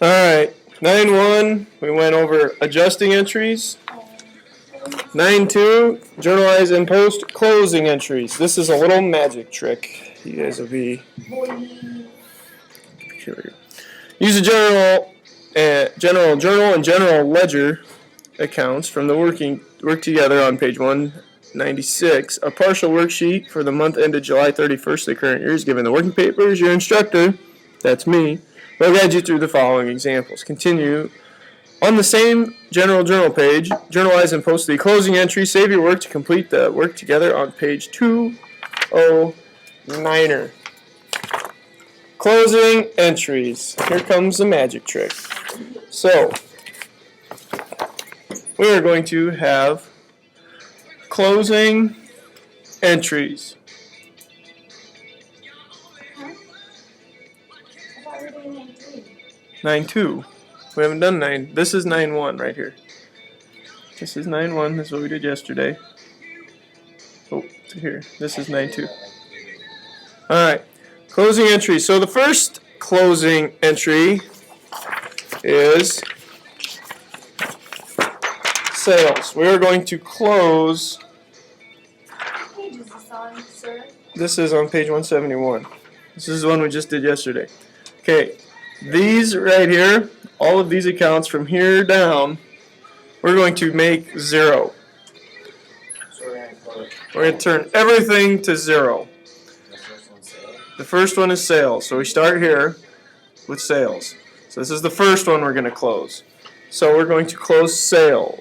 Alright, 9.1, we went over adjusting entries. 9.2, journalize and post closing entries. This is a little magic trick. You guys will be curious. Use a general journal and general ledger accounts from the work together on page 196. A partial worksheet for the month ended July 31st of the current year is given the working papers. Your instructor, that's me, will guide you through the following examples. Continue on the same general journal page. Journalize and post the closing entry. Save your work to complete the work together on page 209. Closing entries. Here comes the magic trick. So, we are going to have closing entries. I thought we were doing 9.3. 9.2. We haven't done 9. This is 9.1 right here. This is 9.1. This is what we did yesterday. Oh, to here. This is 9.2. Alright. Closing entry. So the first closing entry is sales. We are going to close. What page is this on, sir? This is on page 171. This is the one we just did yesterday. Okay. These right here, all of these accounts from here down, we're going to make 0. We're going to turn everything to 0. The first one is sales. So we start here with sales. So this is the first one we're going to close. So we're going to close sales.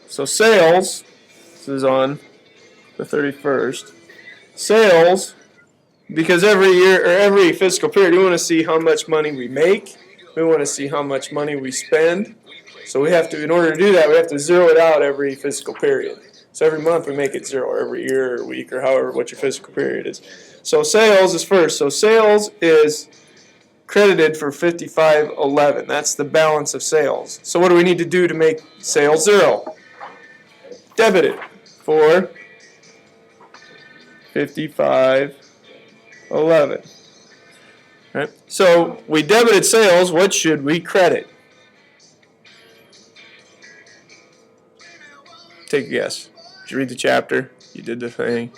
So sales, this is on the 31st. Sales, because every year or every fiscal period, we want to see how much money we make. We want to see how much money we spend. So we have to, in order to do that, we have to zero it out every fiscal period. So every month we make it 0, or every year or week or however what your fiscal period is. So sales is first. So sales is credited for 5511. That's the balance of sales. So what do we need to do to make sales 0? Debit it for 5511. Right? So we debited sales. What should we credit? Take a guess. Did you read the chapter? You did the thing.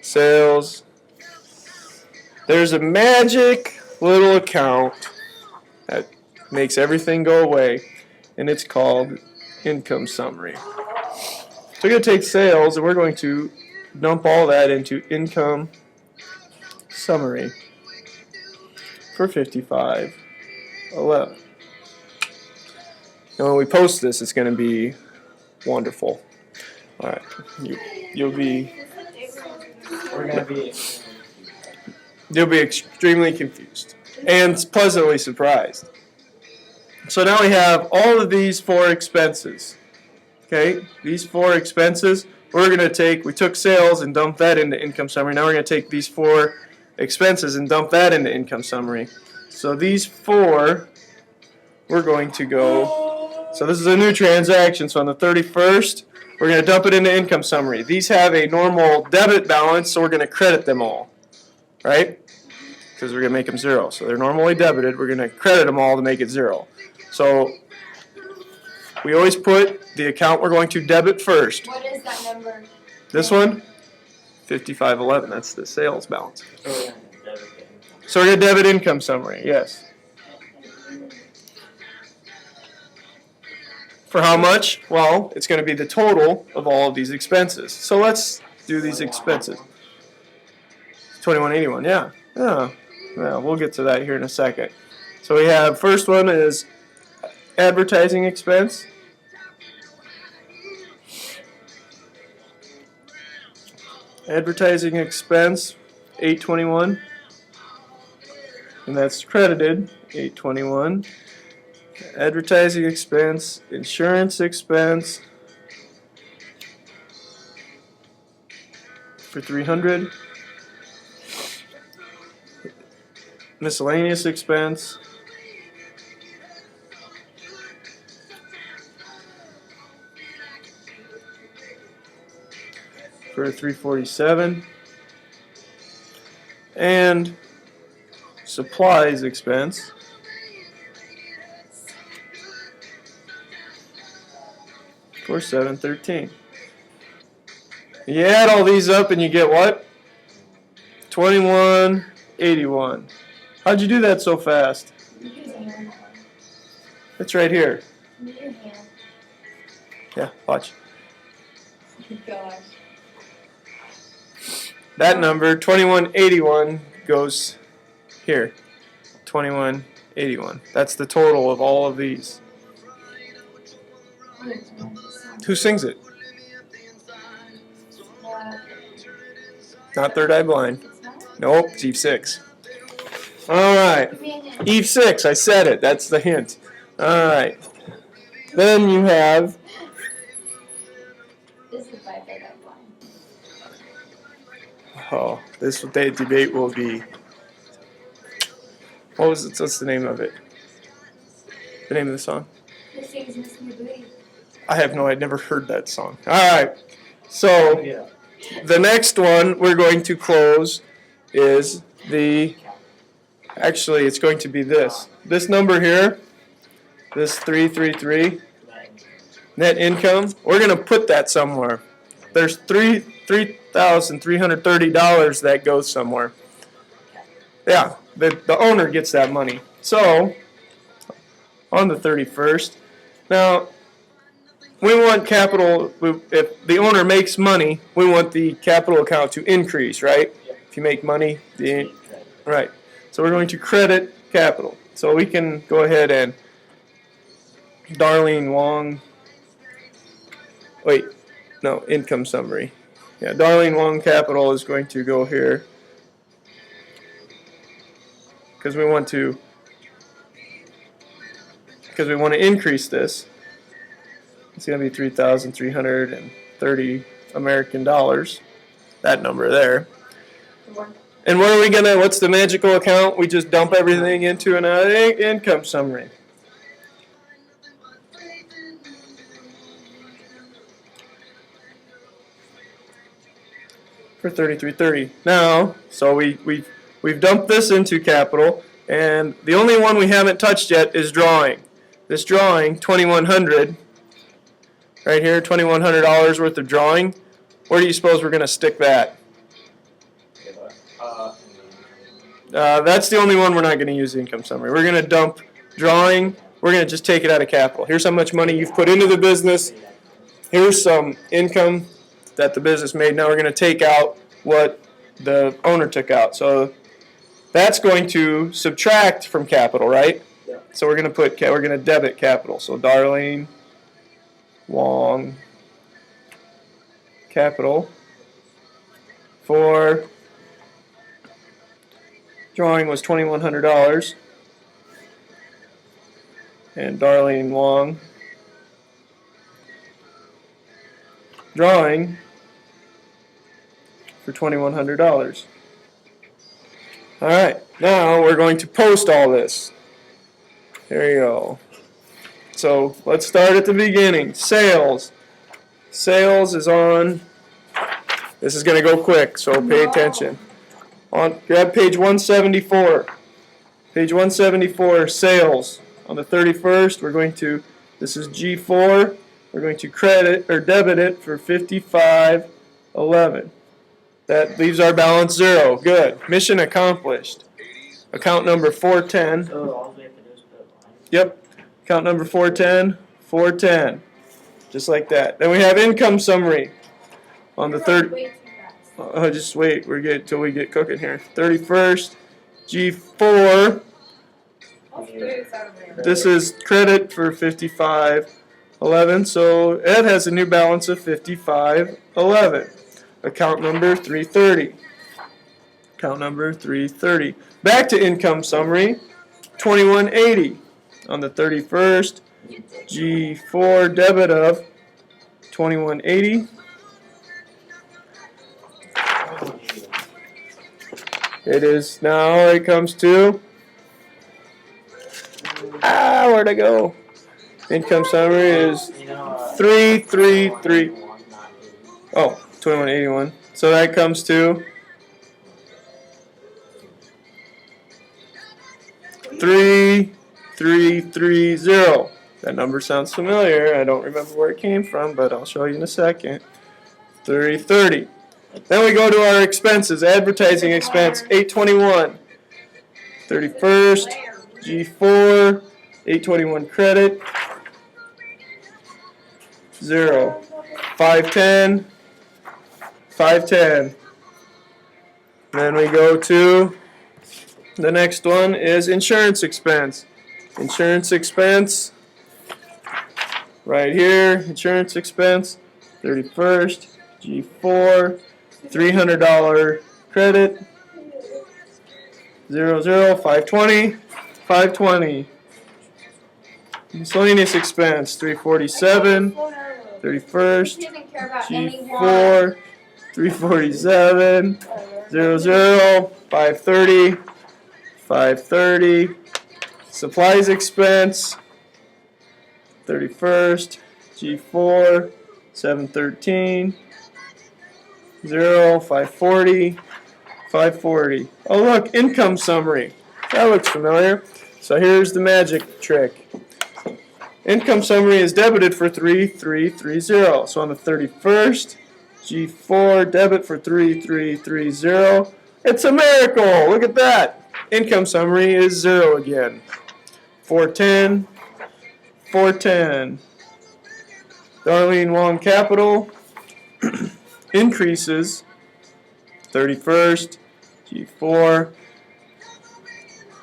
Sales. There's a magic little account that makes everything go away, and it's called income summary. So we're going to take sales, and we're going to dump all that into income summary for 5511. And when we post this, it's going to be wonderful. All right, you'll be extremely confused and pleasantly surprised. So now we have all of these 4 expenses. Okay, these 4 expenses, we're going to take, we took sales and dumped that into income summary. Now we're going to take these 4 expenses and dump that into income summary. So these 4, we're going to go, so this is a new transaction. So on the 31st, we're going to dump it into income summary. These have a normal debit balance, so we're going to credit them all. Right? Because we're going to make them 0. So they're normally debited. We're going to credit them all to make it 0. So we always put the account we're going to debit first. What is that number? This one? 5511. That's the sales balance. So we're going to debit income summary. Yes. For how much? Well, it's going to be the total of all of these expenses. So let's do these expenses. 2181. Yeah. We'll get to that here in a second. So we have, first one is advertising expense. Advertising expense, 821. And that's credited, 821. Advertising expense, insurance expense for 300. Miscellaneous expense for 347. And supplies expense. For $713. You add all these up and you get what? $21.81. How'd you do that so fast? It's right here. Yeah, watch. Gosh. That number, 2181, goes here. 2181. That's the total of all of these. Who sings it? Not Third Eye Blind. Nope, it's Eve 6. Alright. Eve 6, I said it. That's the hint. Alright. Then you have... This is by Third Eye Blind. Oh, this debate will be... What's the name of it? The name of the song? This sings Miss Me Booty. I have no, I'd never heard that song. Alright. So, the next one we're going to close is the... Actually, it's going to be this. This number here, this 333, net income, we're going to put that somewhere. There's $3,330 that goes somewhere. Yeah, the owner gets that money. So, on the 31st, now, we want capital, if the owner makes money, we want the capital account to increase, right? If you make money, right. So we're going to credit capital. So we can go ahead and Darlene Wong, income summary. Yeah, Darlene Wong capital is going to go here because we want to increase this. It's going to be 3,330 American dollars. That number there. And what's the magical account? We just dump everything into an income summary. For 3,330. Now, so we've dumped this into capital, and the only one we haven't touched yet is drawing. This drawing, 2,100, right here, $2,100 worth of drawing. Where do you suppose we're going to stick that? That's the only one we're not going to use the income summary. We're going to dump drawing. We're going to just take it out of capital. Here's how much money you've put into the business. Here's some income that the business made. Now we're going to take out what the owner took out. So that's going to subtract from capital, right? Yeah. So we're going to debit capital. So Darlene Wong capital for drawing was $2,100, and Darlene Wong drawing for $2,100. All right, now we're going to post all this. There you go. So let's start at the beginning. Sales. Sales is on. This is going to go quick, so pay attention. Grab page 174. Page 174, sales. On the 31st, this is G4, we're going to credit or debit it for $55.11. That leaves our balance zero. Good. Mission accomplished. Account number 410. So all we have to do is put a line. Yep. Account number 410, 410. Just like that. Then we have income summary. On the third. Just wait. Till we get cooking here. 31st, G4. This is credit for $55.11. So Ed has a new balance of $55.11. Account number 330. Account number 330. Back to income summary. 2180. On the 31st, G4 debit of 2180. It is now, it comes to, where'd I go? Income summary is 333. Oh, 2181. So that comes to 3330. That number sounds familiar. I don't remember where it came from, but I'll show you in a second. 3030. Then we go to our expenses. Advertising expense, 821. 31st, G4, 821 credit, 0. 510, 510. Then we go to the next one is insurance expense. Insurance expense, right here, insurance expense, 31st, G4, $300 credit, 00, 520, 520. Miscellaneous expense, 347, 31st, He doesn't care about anyone. G4, 347, 00, 530, 530. Supplies expense, 31st, G4, 713, 0, 540, 540. Oh look, income summary. That looks familiar. So here's the magic trick. Income summary is debited for 3330. So on the 31st, G4 debit for 3330. It's a miracle. Look at that. Income summary is 0 again. 410, 410. Darlene Wong Capital increases 31st, G4,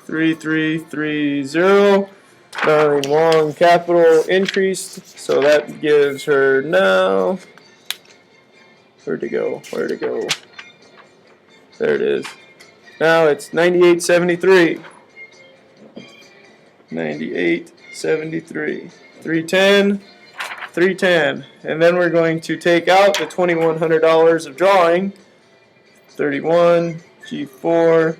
3330. Darlene Wong Capital increased, so that gives her now, where'd it go? Where'd it go? There it is. Now it's 9873. 9873. 310. 310. And then we're going to take out the $2,100 of drawing. 31, G4,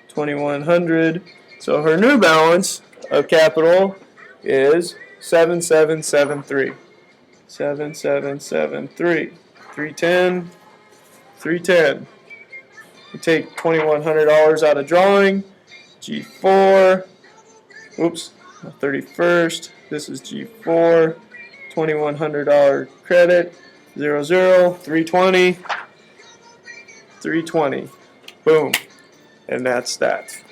2100. So her new balance of capital is 7773. 7773. 310. 310. We take $2,100 out of drawing. G4. Oops. 31st. This is G4. $2,100 credit. 00. 320. 320. Boom. And that's that.